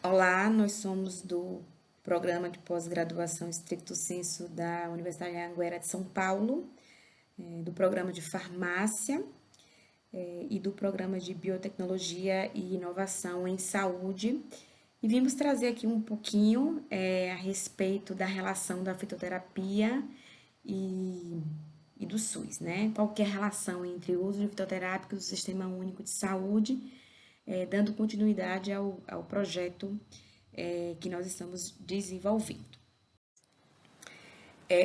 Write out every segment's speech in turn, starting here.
Olá, nós somos do programa de pós-graduação Stricto Sensu da Universidade Anhanguera de São Paulo, do programa de farmácia, e do programa de biotecnologia e inovação em saúde. E vimos trazer aqui um pouquinho a respeito da relação da fitoterapia e, e do SUS, né? Qual que é a relação entre o uso de fitoterápicos do Sistema Único de Saúde, dando continuidade ao projeto que nós estamos desenvolvendo.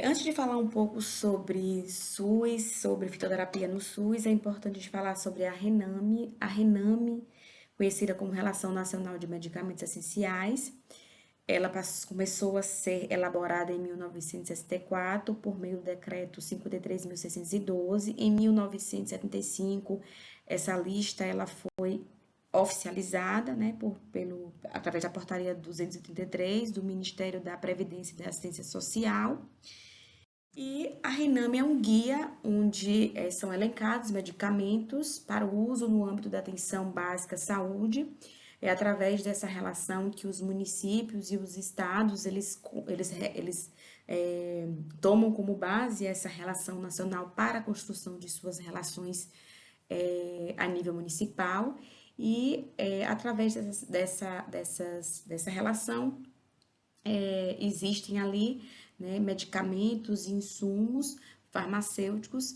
Antes de falar um pouco sobre SUS, sobre fitoterapia no SUS, é importante a gente falar sobre a RENAME. A RENAME, conhecida como Relação Nacional de Medicamentos Essenciais, ela começou a ser elaborada em 1964 por meio do decreto 53.612. Em 1975, essa lista ela foi oficializada, né, através da portaria 233 do Ministério da Previdência e da Assistência Social. E a RENAME é um guia onde são elencados medicamentos para o uso no âmbito da atenção básica à saúde. É através dessa relação que os municípios e os estados, eles tomam como base essa relação nacional para a construção de suas relações a nível municipal. E através dessa relação, existem ali, né, medicamentos e insumos farmacêuticos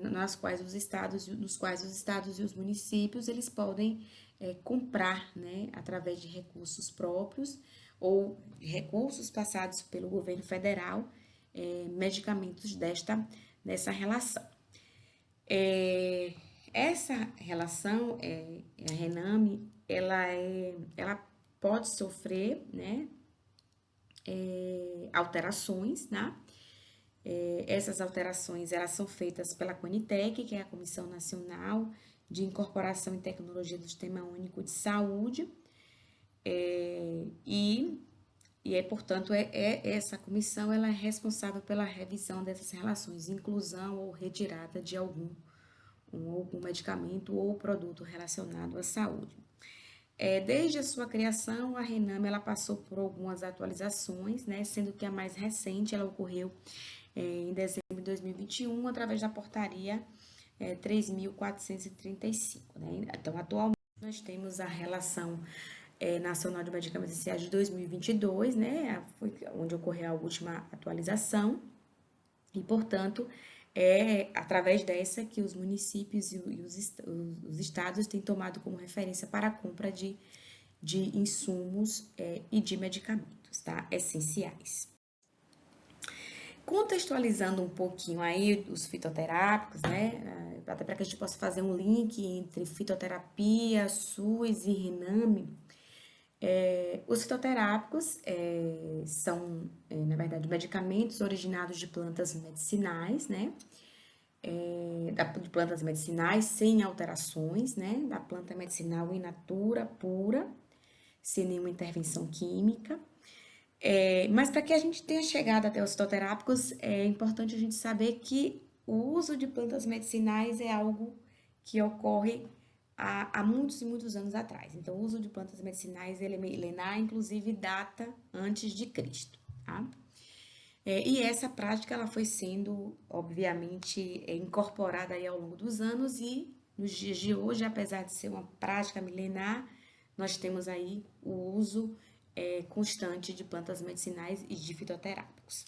nos quais os estados e os municípios eles podem comprar, né, através de recursos próprios ou recursos passados pelo governo federal, medicamentos dessa relação. Essa relação, a RENAME, ela pode sofrer, né, alterações, né? Essas alterações elas são feitas pela CONITEC, que é a Comissão Nacional de Incorporação e Tecnologia do Sistema Único de Saúde, portanto, essa comissão ela é responsável pela revisão dessas relações, inclusão ou retirada de algum medicamento ou produto relacionado à saúde. Desde a sua criação, a RENAME ela passou por algumas atualizações, né, sendo que a mais recente ela ocorreu em dezembro de 2021, através da portaria 3.435. Né? Então, atualmente, nós temos a relação nacional de medicamentos essenciais de 2022, né, foi onde ocorreu a última atualização, e, portanto, é através dessa que os municípios e os estados têm tomado como referência para a compra de insumos e de medicamentos, tá? Essenciais. Contextualizando um pouquinho aí os fitoterápicos, né? Até para que a gente possa fazer um link entre fitoterapia, SUS e RENAME. Os fitoterápicos são, na verdade, medicamentos originados de plantas medicinais, né? De plantas medicinais sem alterações, né? Da planta medicinal in natura, pura, sem nenhuma intervenção química. Mas para que a gente tenha chegado até os fitoterápicos, é importante a gente saber que o uso de plantas medicinais é algo que ocorre há muitos e muitos anos atrás. Então, o uso de plantas medicinais ele é milenar, inclusive data antes de Cristo, tá? E essa prática ela foi sendo, obviamente, incorporada aí ao longo dos anos e nos dias de hoje, apesar de ser uma prática milenar, nós temos aí o uso constante de plantas medicinais e de fitoterápicos.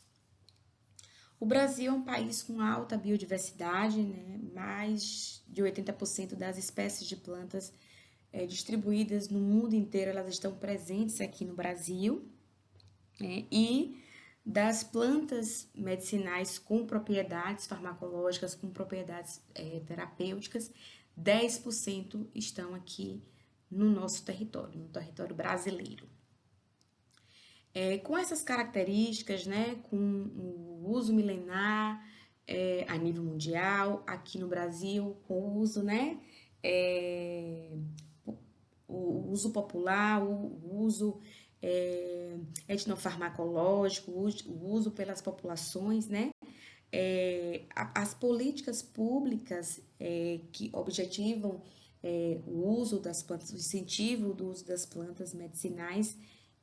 O Brasil é um país com alta biodiversidade, né? Mais de 80% das espécies de plantas distribuídas no mundo inteiro, elas estão presentes aqui no Brasil, né? E das plantas medicinais com propriedades farmacológicas, com propriedades terapêuticas, 10% estão aqui no nosso território, no território brasileiro. Com essas características, né, com o uso milenar a nível mundial, aqui no Brasil, com o uso, né, o uso popular, o uso etnofarmacológico, o uso pelas populações, né, as políticas públicas que objetivam o uso das plantas, o incentivo do uso das plantas medicinais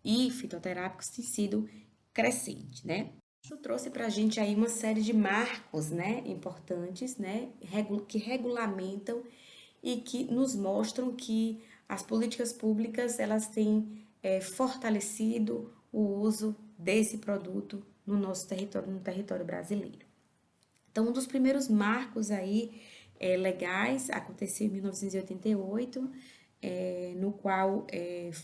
e fitoterápicos tem sido crescente, né? Isso trouxe para a gente aí uma série de marcos, né, importantes, né, que regulamentam e que nos mostram que as políticas públicas elas têm fortalecido o uso desse produto no nosso território, no território brasileiro. Então, um dos primeiros marcos aí legais aconteceu em 1988, no qual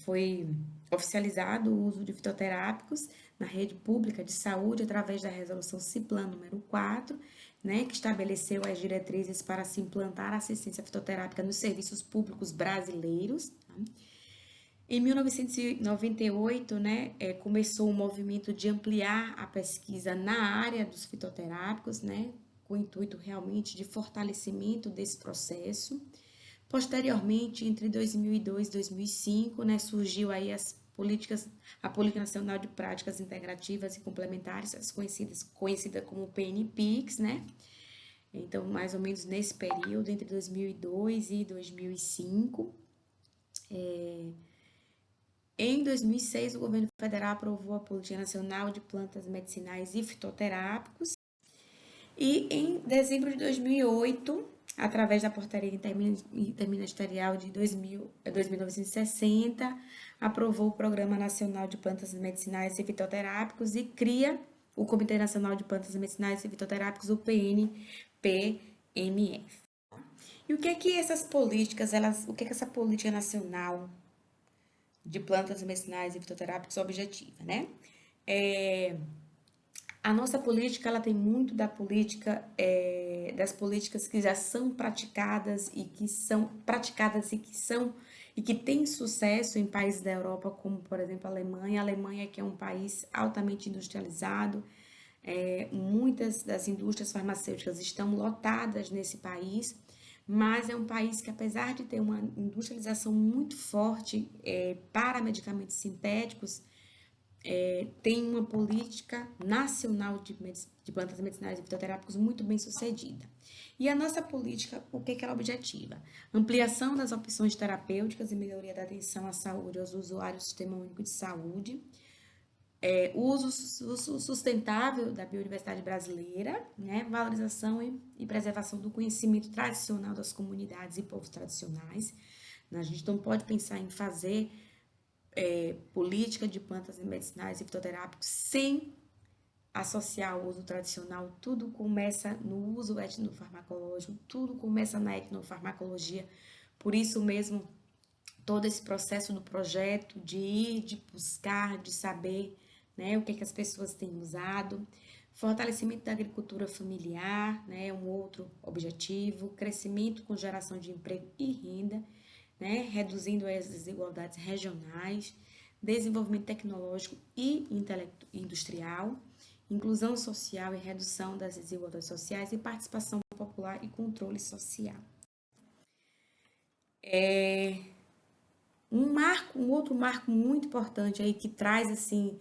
foi oficializado o uso de fitoterápicos na rede pública de saúde através da resolução CIPLAN número 4, né, que estabeleceu as diretrizes para se implantar assistência fitoterápica nos serviços públicos brasileiros. Tá? Em 1998, né, começou o movimento de ampliar a pesquisa na área dos fitoterápicos, né, com o intuito realmente de fortalecimento desse processo. Posteriormente, entre 2002 e 2005, né, surgiu aí a Política Nacional de Práticas Integrativas e Complementares, conhecida como PNPICS, né? Então, mais ou menos nesse período, entre 2002 e 2005. Em 2006, o governo federal aprovou a Política Nacional de Plantas Medicinais e Fitoterápicos. E em dezembro de 2008, através da portaria interministerial de 2960, aprovou o Programa Nacional de Plantas Medicinais e Fitoterápicos e cria o Comitê Nacional de Plantas Medicinais e Fitoterápicos, o PNPMF. E o que é que essas políticas, o que é que essa política nacional de plantas medicinais e fitoterápicos objetiva, né? A nossa política, ela tem muito da política, das políticas que já são praticadas e que têm sucesso em países da Europa, como por exemplo a Alemanha. A Alemanha que é um país altamente industrializado, muitas das indústrias farmacêuticas estão lotadas nesse país, mas é um país que, apesar de ter uma industrialização muito forte para medicamentos sintéticos, tem uma política nacional de plantas medicinais e fitoterápicos muito bem sucedida. E a nossa política, o que ela objetiva? Ampliação das opções terapêuticas e melhoria da atenção à saúde aos usuários do Sistema Único de Saúde, uso sustentável da biodiversidade brasileira, né? Valorização e preservação do conhecimento tradicional das comunidades e povos tradicionais. A gente não pode pensar em fazer política de plantas medicinais e fitoterápicos sem associar o uso tradicional. Tudo começa no uso etnofarmacológico, tudo começa na etnofarmacologia. Por isso mesmo, todo esse processo do projeto de ir, de buscar, de saber, né, o que as pessoas têm usado. Fortalecimento da agricultura familiar, né, um outro objetivo. Crescimento com geração de emprego e renda, né, reduzindo as desigualdades regionais. Desenvolvimento tecnológico e industrial. Inclusão social e redução das desigualdades sociais e participação popular e controle social. Um outro marco muito importante aí que traz assim,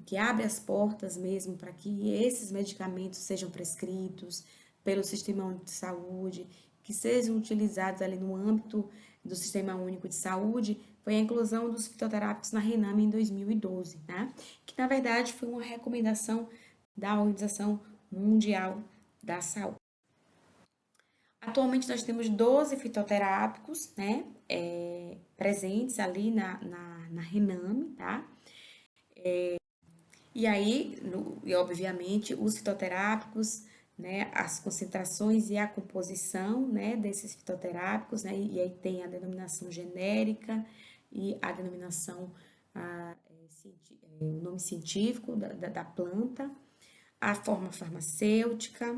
que abre as portas mesmo para que esses medicamentos sejam prescritos pelo Sistema Único de Saúde, que sejam utilizados ali no âmbito do Sistema Único de Saúde, foi a inclusão dos fitoterápicos na RENAME em 2012, né? Que na verdade foi uma recomendação da Organização Mundial da Saúde. Atualmente nós temos 12 fitoterápicos, né, presentes ali na RENAME, tá? E aí, e obviamente, os fitoterápicos, né, as concentrações e a composição, né, desses fitoterápicos, né, e aí tem a denominação genérica e a denominação, o nome científico da planta, a forma farmacêutica.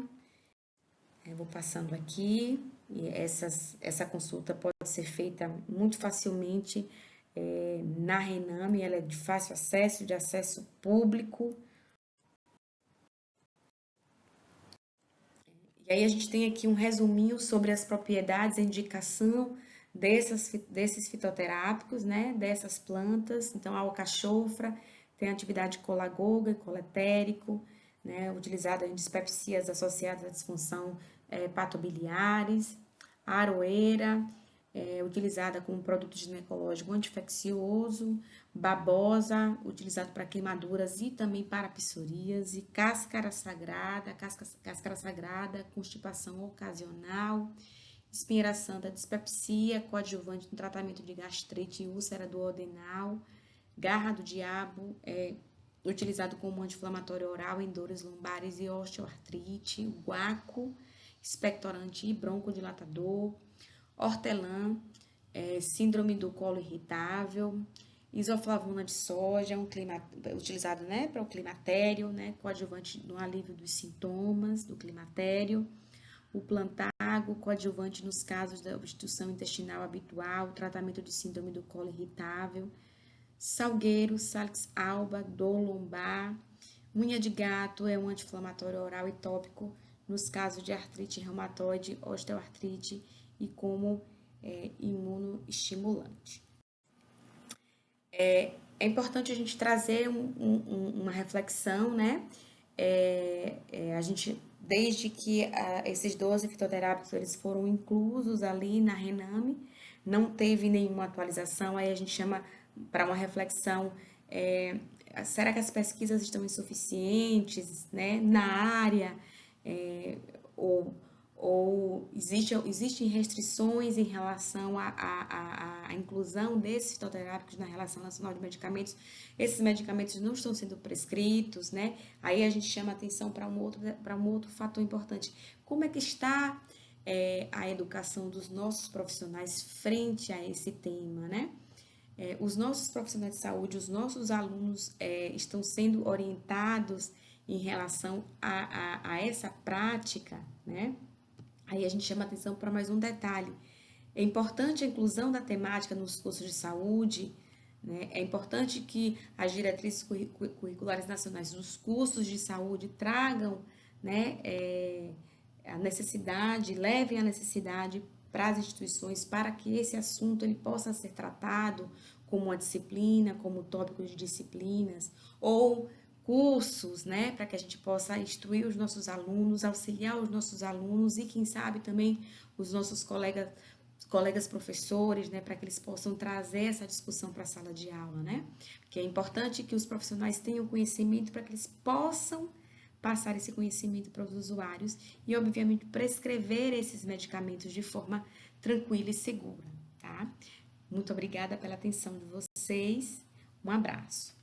Eu vou passando aqui, e essa consulta pode ser feita muito facilmente na RENAME, ela é de fácil acesso, de acesso público. E aí a gente tem aqui um resuminho sobre as propriedades e indicação desses fitoterápicos, né, dessas plantas. Então, a alcachofra tem atividade colagoga e coletérico, né, utilizada em dispepsias associadas à disfunção patobiliares. aroeira, utilizada como produto ginecológico anti-infeccioso, babosa, utilizado para queimaduras e também para psoríase, cáscara sagrada, constipação ocasional, espinheira santa, dispepsia, coadjuvante no tratamento de gastrite e úlcera duodenal, garra do diabo, utilizado como anti-inflamatório oral em dores lombares e osteoartrite, guaco, expectorante e broncodilatador, hortelã, síndrome do colo irritável, isoflavona de soja, utilizado, né, para o climatério, né, coadjuvante no alívio dos sintomas do climatério, o plantago, coadjuvante nos casos da obstrução intestinal habitual, tratamento de síndrome do colo irritável, salgueiro, salix alba, dor lombar, unha de gato é um anti-inflamatório oral e tópico nos casos de artrite reumatoide, osteoartrite e como imunoestimulante. É importante a gente trazer uma reflexão, né? A gente, desde que esses 12 fitoterápicos eles foram inclusos ali na Rename, não teve nenhuma atualização, aí a gente chama para uma reflexão, será que as pesquisas estão insuficientes, né, na área, é, ou, ou existem restrições em relação à inclusão desses fitoterápicos na Relação Nacional de Medicamentos? Esses medicamentos não estão sendo prescritos, né? Aí a gente chama atenção para um outro fator importante. Como é que está a educação dos nossos profissionais frente a esse tema, né? Os nossos profissionais de saúde, os nossos alunos estão sendo orientados em relação a essa prática, né? Aí a gente chama atenção para mais um detalhe. É importante a inclusão da temática nos cursos de saúde, né? É importante que as diretrizes curriculares nacionais dos cursos de saúde tragam, né, a necessidade, levem a necessidade para as instituições para que esse assunto ele possa ser tratado como uma disciplina, como tópico de disciplinas, ou cursos, né, para que a gente possa instruir os nossos alunos, auxiliar os nossos alunos e, quem sabe, também os nossos colegas professores, né, para que eles possam trazer essa discussão para a sala de aula, né? Porque é importante que os profissionais tenham conhecimento para que eles possam passar esse conhecimento para os usuários e, obviamente, prescrever esses medicamentos de forma tranquila e segura, tá? Muito obrigada pela atenção de vocês. Um abraço.